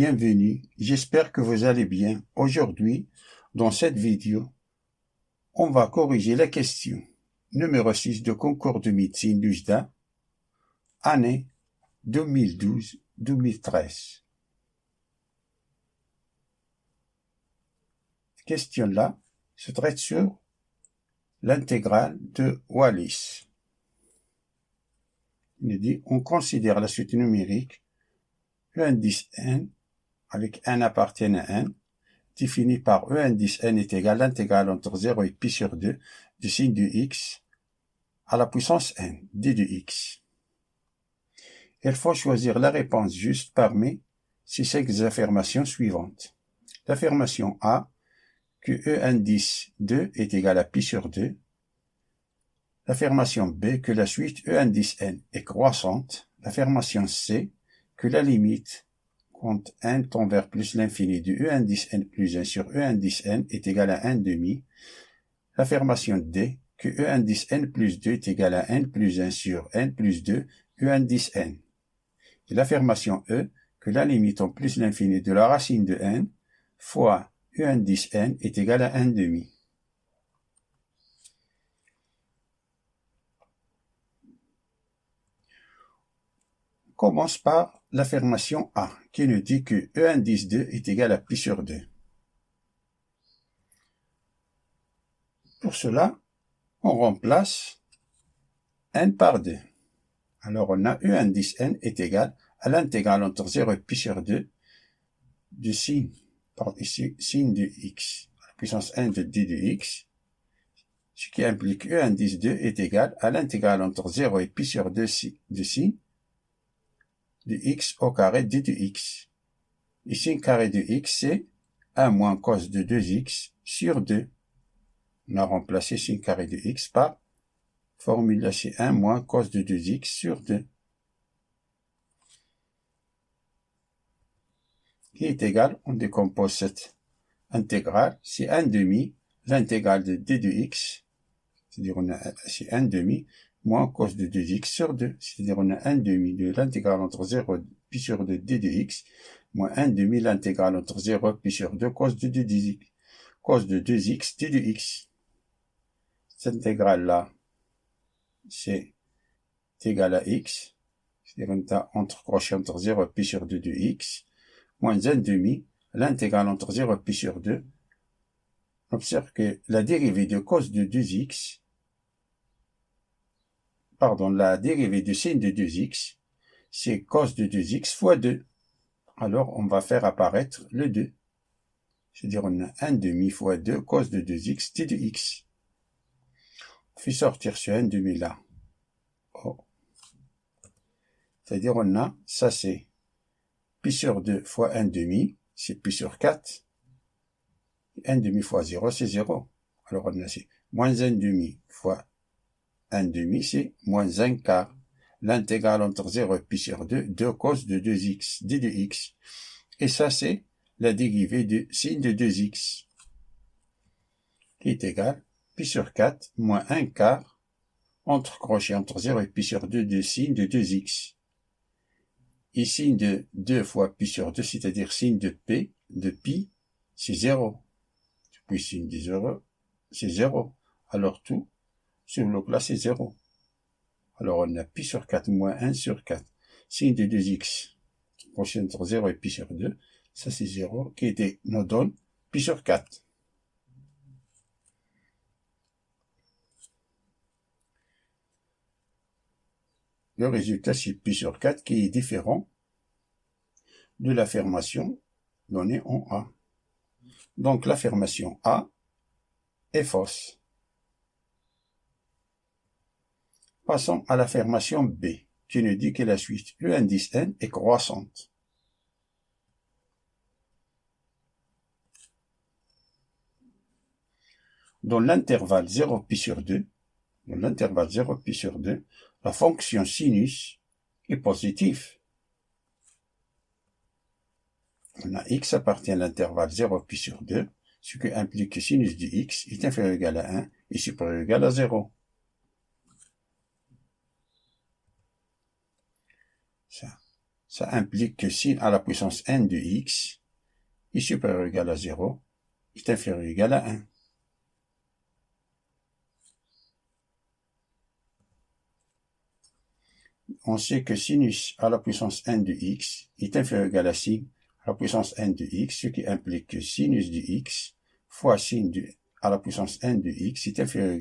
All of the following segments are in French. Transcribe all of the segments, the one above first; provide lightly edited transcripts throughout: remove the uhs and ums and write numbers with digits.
bienvenue, j'espère que vous allez bien. Aujourd'hui, dans cette vidéo, on va corriger la question numéro 6 de concours de médecine d'UJDA, année 2012-2013. Cette question-là se traite sur l'intégrale de Wallis. Il dit, on considère la suite numérique E indice n avec n appartient à n, défini par E indice n est égal à l'intégrale entre 0 et pi sur 2 du signe de x à la puissance n, d de x. Il faut choisir la réponse juste parmi ces 5 affirmations suivantes. L'affirmation A, que E indice 2 est égal à pi sur 2. L'affirmation B, que la suite E indice n est croissante. L'affirmation C, que la limite quand n tend vers plus l'infini de E indice n plus 1 sur E indice n est égal à 1 demi. L'affirmation D, que E indice n plus 2 est égal à n plus 1 sur n plus 2 E indice n. Et l'affirmation E, que la limite en plus l'infini de la racine de n fois E indice n est égal à 1 demi. On commence par l'affirmation A, qui nous dit que E indice 2 est égal à pi sur 2. Pour cela, on remplace n par 2. Alors on a E indice n est égal à l'intégrale entre 0 et pi sur 2 du signe, ici, signe de x, à la puissance n de d de x, ce qui implique E indice 2 est égal à l'intégrale entre 0 et pi sur 2 du signe de x au carré d de x. Et signe carré de x, c'est 1 moins cos de 2x sur 2. On a remplacé signe carré de x par formule, c'est 1 moins cos de 2x sur 2. Qui est égal, on décompose cette intégrale, c'est 1 demi, l'intégrale de d de x, c'est-à-dire on a c'est 1 demi, moins cos de 2x sur 2, c'est-à-dire on a 1 demi de l'intégrale entre 0 pi sur 2 d de x, moins 1 demi l'intégrale entre 0 pi sur 2 cos de 2x, cos de 2x d de x. Cette intégrale-là, c'est égal à x, c'est-à-dire on a entre crochet entre 0 pi sur 2 de x, moins 1 demi, l'intégrale entre 0 pi sur 2. On observe que la dérivée de cos de 2x, la dérivée de sin de 2x, c'est cos de 2x fois 2. Alors, on va faire apparaître le 2. C'est-à-dire, on a 1 demi fois 2 cos de 2x d de x. On fait sortir ce 1 demi là. Oh. C'est-à-dire, on a, ça c'est pi sur 2 fois 1 demi, c'est pi sur 4. 1 demi fois 0, c'est 0. Alors, on a c'est moins 1 demi fois 1 demi, c'est moins 1 quart. L'intégrale entre 0 et pi sur 2, 2 cos de 2x, d de x. Et ça, c'est la dérivée de sin de 2x, qui est égal pi sur 4 moins 1 quart, entre crochet entre 0 et pi sur 2 de sin de 2x. Et sin de 2 fois pi sur 2, c'est-à-dire sin de pi, c'est 0. Puis sin de 0, c'est 0. Alors tout, sur le plat, c'est 0. Alors on a pi sur 4 moins 1 sur 4. Sin de 2x, crochet entre 0 et pi sur 2, ça c'est 0, qui nous donne pi sur 4. Le résultat, c'est pi sur 4 qui est différent de l'affirmation donnée en A. Donc l'affirmation A est fausse. Passons à l'affirmation B, qui nous dit que la suite E indice n est croissante. Dans l'intervalle 0 pi sur 2, la fonction sinus est positive. On a x appartient à l'intervalle 0 pi sur 2, ce qui implique que sinus de x est inférieur ou égal à 1 et supérieur ou égal à 0. Ça, Ça implique que sin à la puissance n de x est supérieur ou égal à 0, est inférieur ou égal à 1. On sait que sinus à la puissance n de x est inférieur ou égal à sin à la puissance n de x, ce qui implique que sinus de x fois sin à la puissance n de x est inférieur ou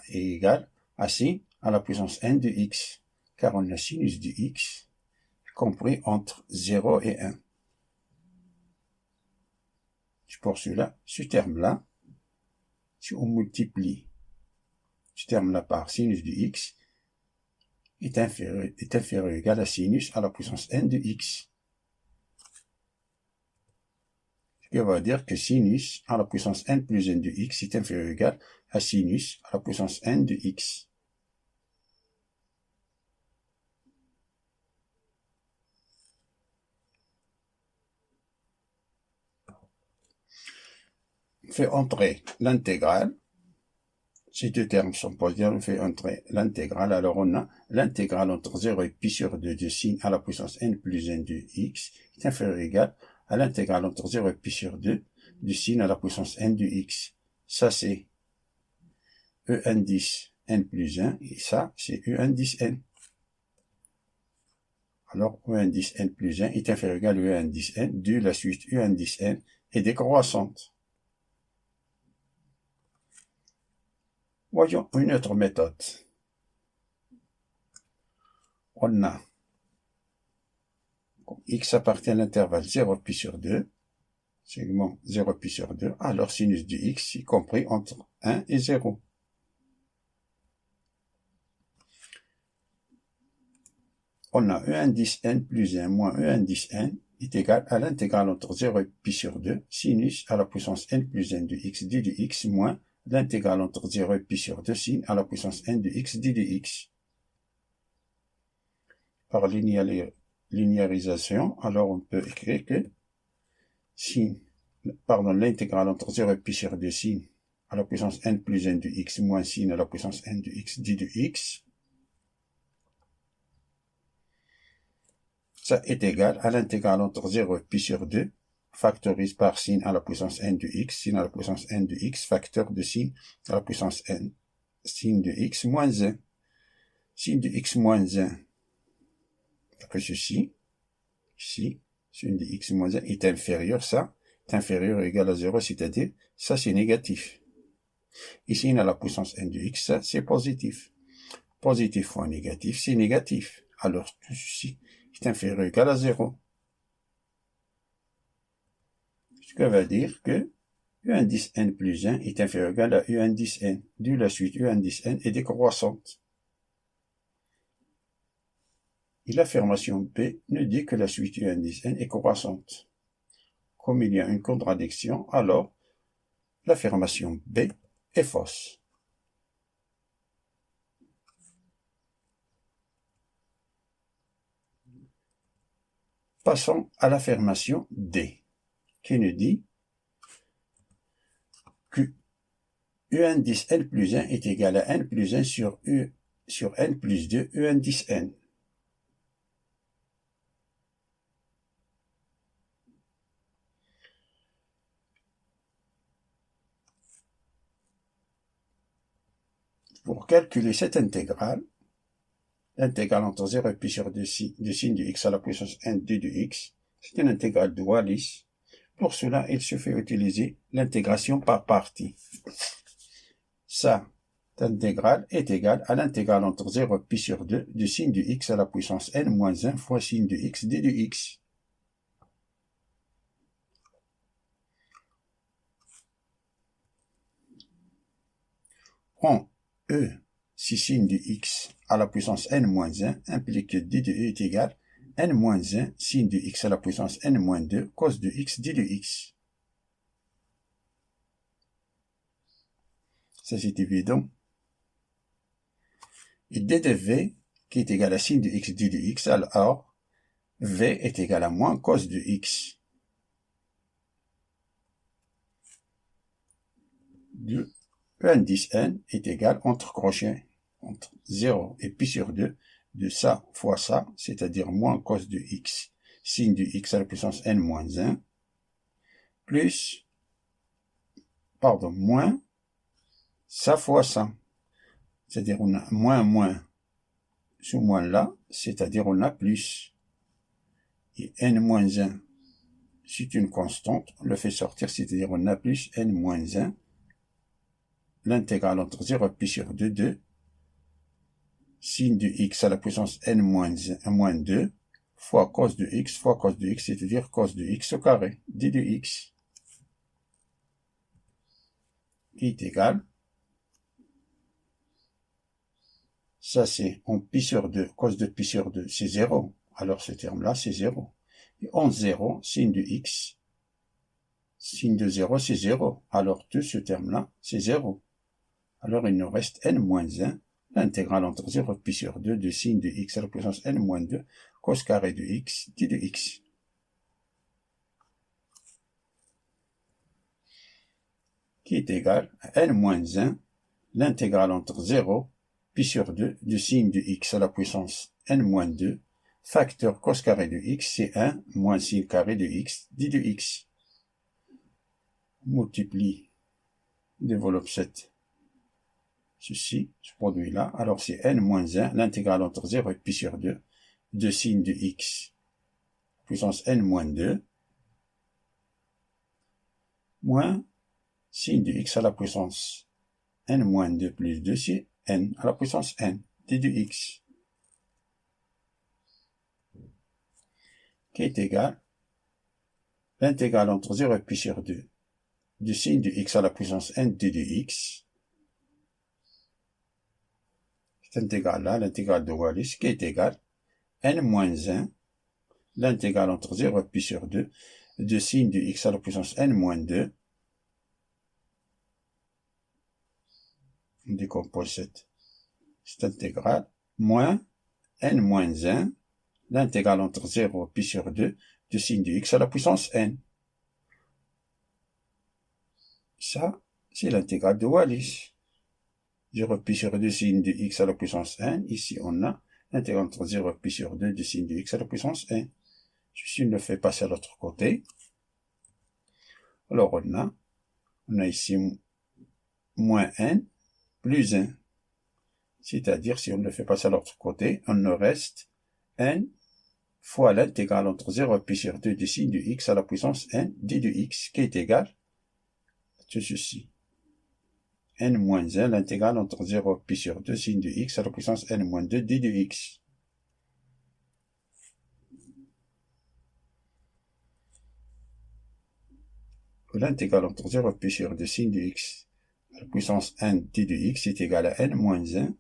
égal à sin à la puissance n de x, car on a sinus de x compris entre 0 et 1. Pour cela, ce terme-là, si on multiplie ce terme-là par sinus de x, est inférieur ou égal à sinus à la puissance n de x. Ce qui va dire que sinus à la puissance n plus n de x est inférieur ou égal à sinus à la puissance n de x. On fait entrer l'intégrale. Ces deux termes sont posés, on fait entrer l'intégrale. Alors on a l'intégrale entre 0 et pi sur 2 de sin à la puissance n plus n de x est inférieur ou égal à l'intégrale entre 0 et pi sur 2 de sin à la puissance n de x. Ça c'est en 10 n plus 1 et ça c'est en 10 n. Alors en 10 n plus 1 est inférieur ou égal à en 10 n de la suite en 10 n est décroissante. Voyons une autre méthode. On a x appartient à l'intervalle 0 pi sur 2, segment 0 pi sur 2, alors sinus de x est compris entre 1 et 0. On a en 10 n plus 1 moins en 10 n est égal à l'intégrale entre 0 et pi sur 2, sinus à la puissance n plus n de x d de x moins l'intégrale entre 0 et pi sur 2 sin à la puissance n de x d de x. Par linéarisation, alors on peut écrire que l'intégrale entre 0 et pi sur 2 sin à la puissance n plus n de x moins sin à la puissance n de x d de x, ça est égal à l'intégrale entre 0 et pi sur 2 factorise par sin à la puissance n de x, sin à la puissance n de x, facteur de sin à la puissance n, sin de x moins 1. Sin de x moins 1, après ceci, ici, sin de x moins 1 est inférieur, ça est inférieur ou égal à 0, c'est-à-dire, ça c'est négatif. Et sin à la puissance n de x, ça c'est positif. Positif fois négatif, c'est négatif. Alors tout ceci est inférieur ou égal à 0. Ce qui va dire que un 10 n plus 1 est inférieur ou égal à un 10 n. D'où la suite un 10 n est décroissante. Et l'affirmation B nous dit que la suite un 10 n est croissante. Comme il y a une contradiction, alors l'affirmation B est fausse. Passons à l'affirmation D, qui nous dit que un 10 n plus 1 est égal à n plus 1 sur n plus 2 un 10 n. Pour calculer cette intégrale, l'intégrale entre 0 et pi sur 2 de sin de x à la puissance n d de x, c'est une intégrale de Wallis. Pour cela, il suffit d'utiliser l'intégration par partie. Cette intégrale est égale à l'intégrale entre 0 et pi sur 2 de sin de x à la puissance n moins 1 fois sin de x d de x. On E, si sin de x à la puissance n moins 1 implique que d de e est égal à n moins 1 sin de x à la puissance n moins 2 cos de x d de x. Ça c'est évident. Et d de v qui est égal à sin de x d de x, alors v est égal à moins cos de x. De un 10 n est égal entre crochets, entre 0 et pi sur 2, de ça fois ça, c'est-à-dire moins cos de x, sin de x à la puissance n moins 1, plus, moins ça fois ça. C'est-à-dire on a moins sous moins là, c'est-à-dire on a plus. Et n moins 1, c'est une constante, on le fait sortir, c'est-à-dire on a plus n moins 1, l'intégrale entre 0 et pi sur 2 de sin de x à la puissance n moins 2 fois cos de x, c'est-à-dire cos de x au carré, d de x, qui est égal, ça c'est en pi sur 2, cos de pi sur 2, c'est 0, alors ce terme-là c'est 0. Et en 0, sin de x, sin de 0 c'est 0, alors tout ce terme-là c'est 0. Alors il nous reste n moins 1, l'intégrale entre 0 et pi sur 2 de sin de x à la puissance n moins 2, cos carré de x, d de x. Qui est égal à n moins 1, l'intégrale entre 0, pi sur 2 de sin de x à la puissance n moins 2, facteur cos carré de x, c'est 1 moins sin carré de x, d de x. On multiplie, développe ceci, ce produit-là. Alors c'est n moins 1, l'intégrale entre 0 et pi sur 2, de sin de x, puissance n moins 2, moins sin de x à la puissance n moins 2 plus 2, c'est n à la puissance n, d de x, qui est égal, l'intégrale entre 0 et pi sur 2, de sin de x à la puissance n, d de x, cette intégrale-là, l'intégrale de Wallis, qui est égal, n moins 1, l'intégrale entre 0 et pi sur 2, de sin de x à la puissance n moins 2, on décompose cette intégrale, moins n moins 1, l'intégrale entre 0 et pi sur 2, de sin de x à la puissance n. Ça, c'est l'intégrale de Wallis. 0 pi sur 2 sin de x à la puissance n. Ici, on a l'intégrale entre 0 pi sur 2 de sin de x à la puissance n. Ceci ne le fait passer à l'autre côté. Alors, on a ici moins n plus 1. C'est-à-dire, si on le fait passer à l'autre côté, on nous reste n fois l'intégrale entre 0 pi sur 2 de sin de x à la puissance n, d de x, qui est égal à tout ceci. n moins 1, l'intégrale entre 0 pi sur 2 sin de x à la puissance n moins 2, d de x. L'intégrale entre 0 pi sur 2 sin de x à la puissance n, d de x est égal à n moins 1.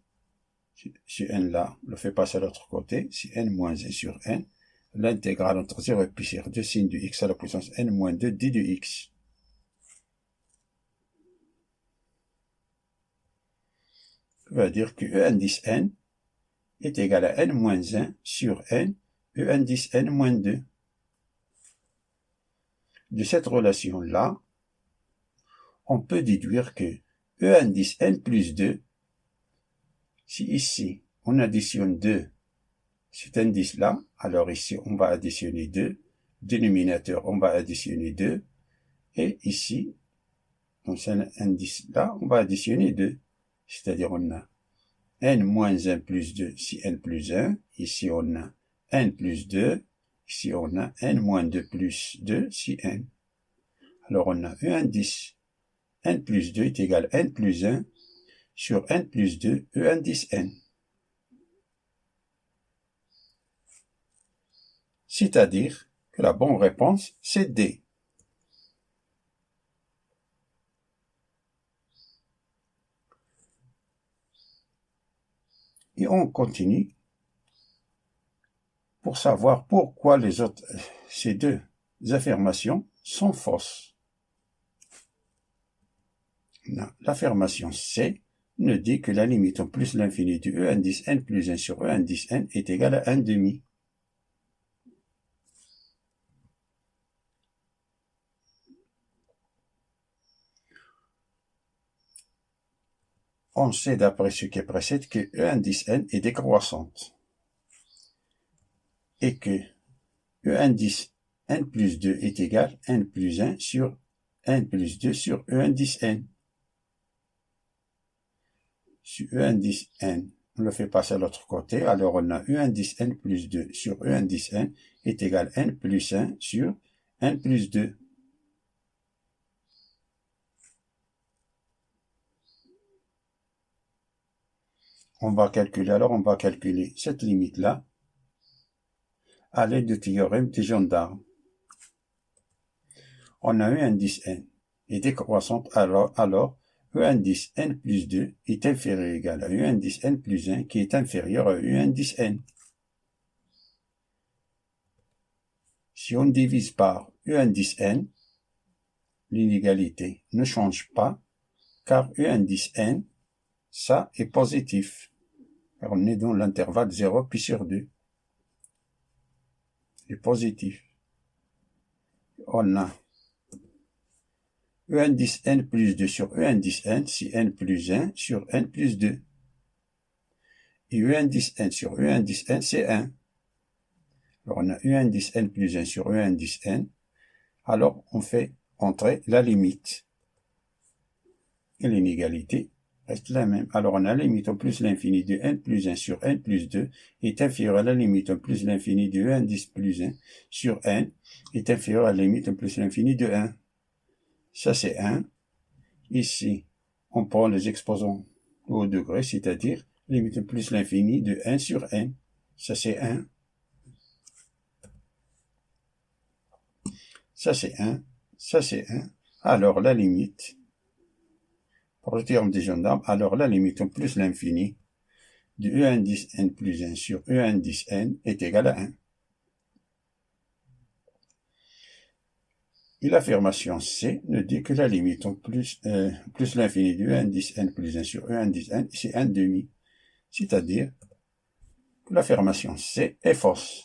Ce n-là, on le fait passer à l'autre côté, c'est n moins 1 sur n. L'intégrale entre 0 pi sur 2 sin de x à la puissance n moins 2, d de x. Ça veut dire que e indice n est égal à n moins 1 sur n, e indice n moins 2. De cette relation-là, on peut déduire que e indice n plus 2, si ici on additionne 2, cet indice-là, alors ici on va additionner 2, dénominateur on va additionner 2, et ici, dans cet indice-là, on va additionner 2, c'est-à-dire on a n moins 1 plus 2, si n plus 1, ici on a n plus 2, ici on a n moins 2 plus 2, si n. Alors on a e indice n plus 2 est égal à n plus 1 sur n plus 2, e indice n. C'est-à-dire que la bonne réponse, c'est D. Et on continue pour savoir pourquoi ces deux affirmations sont fausses. L'affirmation C nous dit que la limite en plus l'infini de e indice n plus 1 sur e indice n est égale à 1 demi. On sait d'après ce qui précède que e indice n est décroissante. et que E indice n plus 2 est égal à n plus 1 sur n plus 2 sur E indice n. Sur E indice n, on le fait passer à l'autre côté, alors on a E indice n plus 2 sur E indice n est égal à n plus 1 sur n plus 2. On va calculer cette limite-là à l'aide du théorème des gendarmes. On a E indice n est décroissante, alors E indice n plus 2 est inférieur ou égal à E indice n plus 1 qui est inférieur à E indice n. Si on divise par E indice n, l'inégalité ne change pas, car E indice n, ça est positif. Car on est dans l'intervalle 0 pi sur 2. C'est positif. On a E indice n plus 2 sur E indice n, c'est n plus 1 sur n plus 2. Et E indice n sur E indice n, c'est 1. Alors on a E indice n plus 1 sur E indice n. Alors on fait entrer la limite. Et l'inégalité reste la même. Alors on a la limite au plus l'infini de n plus 1 sur n plus 2 est inférieur à la limite au plus l'infini de E indice plus 1 sur n est inférieur à la limite au plus l'infini de 1. Ça c'est 1. Ici, on prend les exposants au degré, c'est-à-dire limite plus l'infini de 1 sur n. Ça c'est 1. Ça c'est 1. Ça c'est 1. Alors la limite, pour le théorème des gendarmes, alors la limite au plus l'infini de E indice n plus 1 sur E indice n est égale à 1. Et l'affirmation C nous dit que la limite au plus l'infini de E indice n plus 1 sur E indice n, c'est 1 demi. C'est-à-dire que l'affirmation C est fausse.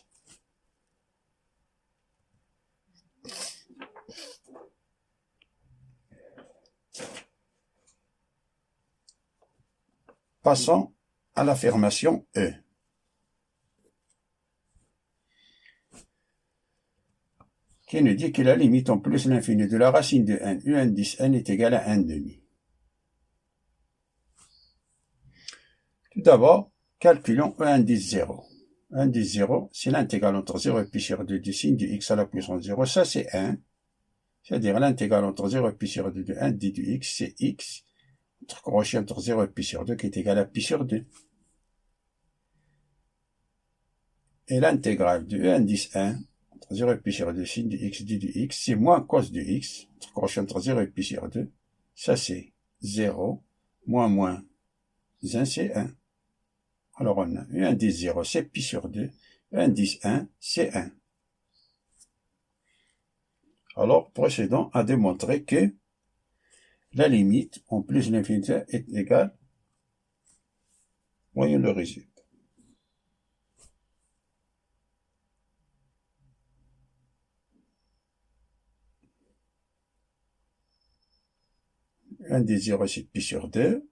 Passons à l'affirmation E. Qui nous dit que la limite en plus l'infini de la racine de n, U indice n est égale à 1 demi. Tout d'abord, calculons E indice 0. E indice 0, c'est l'intégrale entre 0 et pi sur 2 du signe du x à la puissance 0. Ça, c'est 1. C'est-à-dire l'intégrale entre 0 et pi sur 2 de 1 d du x, c'est x. Entre crochet entre 0 et pi sur 2 qui est égal à pi sur 2. Et l'intégrale de E indice 1 entre 0 et pi sur 2 signe du x d du x, c'est moins cos du x, entre crochet entre 0 et pi sur 2. Ça, c'est 0, moins 1, c'est 1. Alors, on a E indice 0, c'est pi sur 2. E indice 1, c'est 1. Alors, procédons à démontrer que la limite en plus l'infinité est égale. Voyons le résultat. E indice 0, c'est pi sur 2.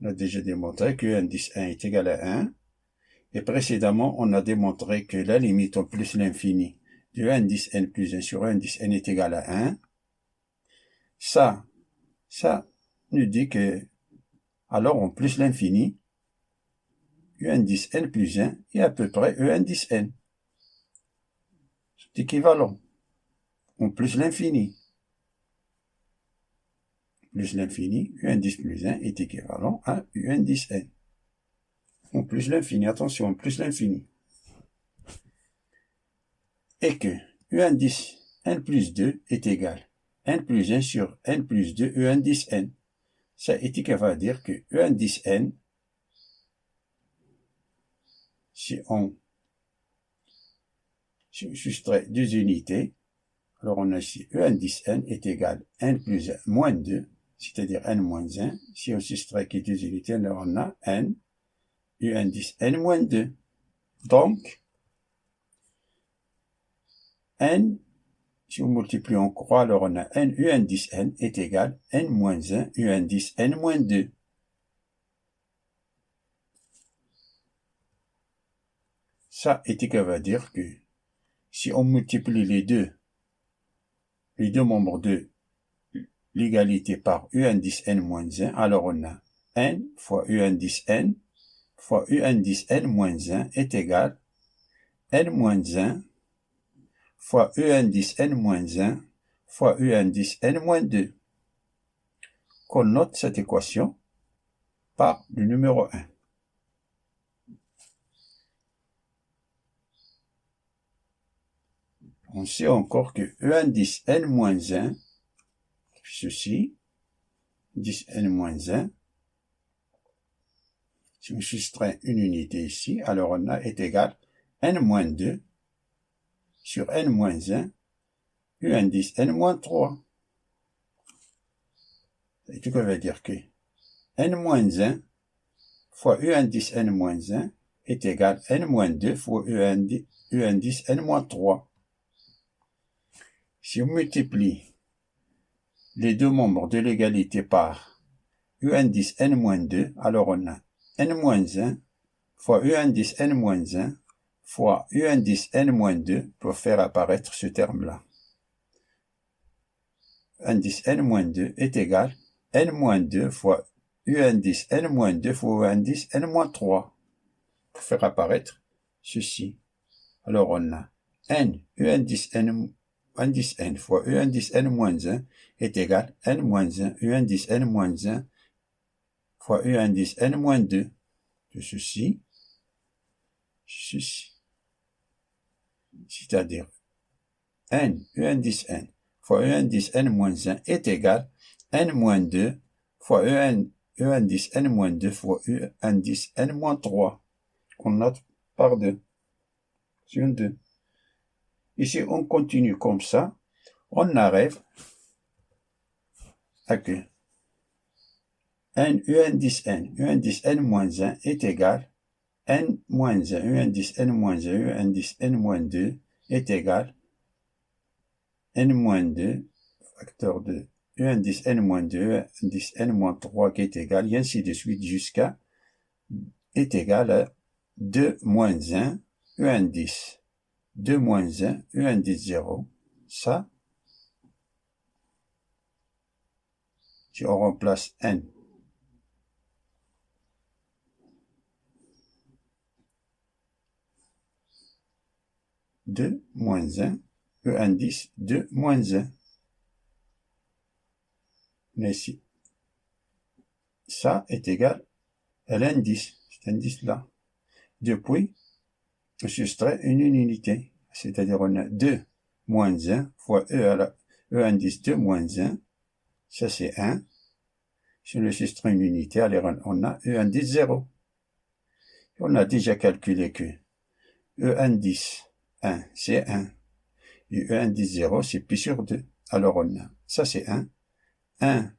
On a déjà démontré que E indice 1 est égal à 1. Et précédemment, on a démontré que la limite en plus l'infini de E indice n plus 1 sur E indice n est égal à 1. Ça nous dit que, alors en plus l'infini, E indice n plus 1 est à peu près E indice n. C'est équivalent. En plus l'infini. Plus l'infini, U indice plus 1 est équivalent à U indice n. En plus l'infini, attention, en plus l'infini. Et que U indice n plus 2 est égal à n plus 1 sur n plus 2 U indice n. Ça est équivalent à dire que U indice n, si on soustrait deux unités, alors on a ici E indice n est égal à n plus 1 moins 2, c'est-à-dire n moins 1. Si on soustrait les deux unités, alors on a n, U indice n moins 2. Donc, n, si on multiplie en croix, alors on a n, U indice n est égal à n moins 1, U indice n moins 2. Ça va dire que si on multiplie les deux membres de l'égalité par u indice n moins 1, alors on a n fois u indice n fois u indice n moins 1 est égal n moins 1 fois u indice n moins 1 fois u indice n moins 2. Qu'on note cette équation par le numéro 1. On sait encore que e indice n moins 1, ceci, indice n moins 1, si on soustrait une unité ici, alors on a est égal n moins 2 sur n moins 1, u indice n moins 3. Et tout veut dire que n moins 1 fois u indice n moins 1 est égal n moins 2 fois u indice n moins 3. Si on multiplie les deux membres de l'égalité par u indice n moins 2, alors on a n moins 1 fois u indice n moins 1 fois u indice n moins 2 pour faire apparaître ce terme-là. Indice n moins 2 est égal n moins 2 fois u indice n moins 2 fois u indice n moins 3 pour faire apparaître ceci. Alors on a n u indice n fois u indice n moins 1 est égal n moins 1 u indice n moins 1 fois u indice n moins 2 de ceci. C'est-à-dire n u indice n fois u indice n moins 1 est égal n moins 2 fois u indice n moins 2 fois u indice n moins 3 qu'on note par 2 sur 2. Et si on continue comme ça, on arrive à que n u indice n moins 1 est égal n moins 1 u indice n moins 1 u indice n moins 2 est égal n moins 2 facteur de u indice n moins 2 u indice n moins 3 qui est égal, et ainsi de suite jusqu'à est égal à 2 moins 1 u indice 2 moins 1 u indice 0. Ça, si on remplace n deux moins 1 u indice 2 moins 1. Mais ici, ça est égal à l'indice, cet indice-là. Depuis, on soustrait une unité, c'est-à-dire on a 2 moins 1 fois e indice 2 moins 1, ça c'est 1. Si on le soustrait une unité, alors on a e indice 0. On a déjà calculé que e indice 1 c'est 1, et e indice 0 c'est pi sur 2. Alors on a, ça c'est 1, 1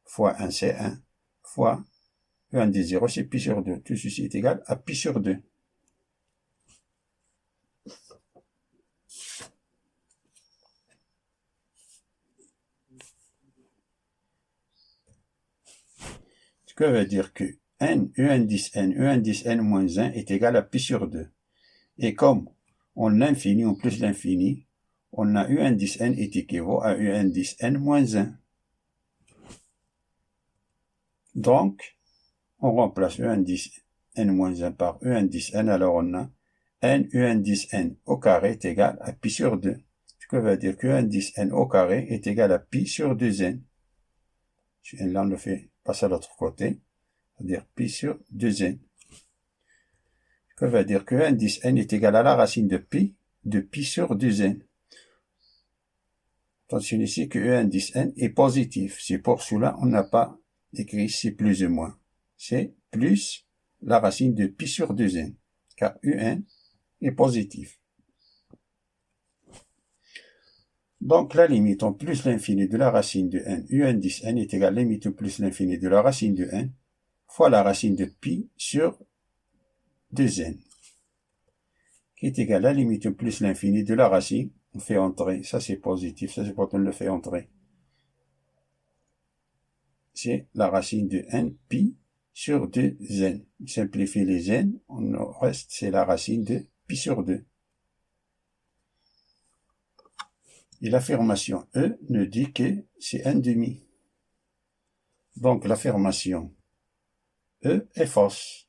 fois 1 c'est 1, fois e indice 0 c'est pi sur 2. Tout ceci est égal à pi sur 2. Ce que veut dire que e indice n moins 1 est égal à pi sur 2. Et comme on l'infini, en plus l'infini, on a u indice n est équivaut à u indice n moins 1. Donc, on remplace u indice n moins 1 par u indice n, alors on a n u indice n au carré est égal à pi sur 2. Ce que veut dire que u indice n au carré est égal à pi sur 2n. Là, on le fait passer à l'autre côté, c'est-à-dire pi sur 2n. Ce que veut dire que u indice n est égal à la racine de pi sur 2n. Attention ici que u indice n est positif. C'est pour cela on n'a pas écrit ici plus ou moins. C'est plus la racine de pi sur 2n, car un est positif. Donc la limite en plus l'infini de la racine de n, u indice n est égal à la limite en plus l'infini de la racine de n, fois la racine de pi sur 2n, qui est égal à la limite en plus l'infini de la racine. On fait entrer, ça c'est positif, ça c'est quand on le fait entrer. C'est la racine de n pi sur 2n. On simplifie les n, on reste, c'est la racine de pi sur 2. Et l'affirmation E nous dit que c'est 1/2. Donc l'affirmation E est fausse.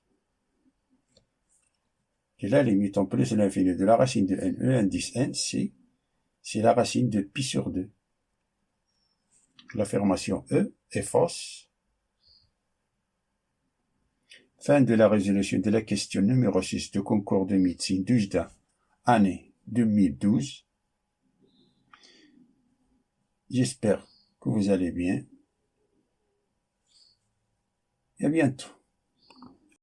Et la limite en plus de l'infini de la racine de n, E indice n, c'est la racine de pi sur 2. L'affirmation E est fausse. Fin de la résolution de la question numéro 6 du concours de médecine d'UJDA, année 2012. J'espère que vous allez bien. Et à bientôt.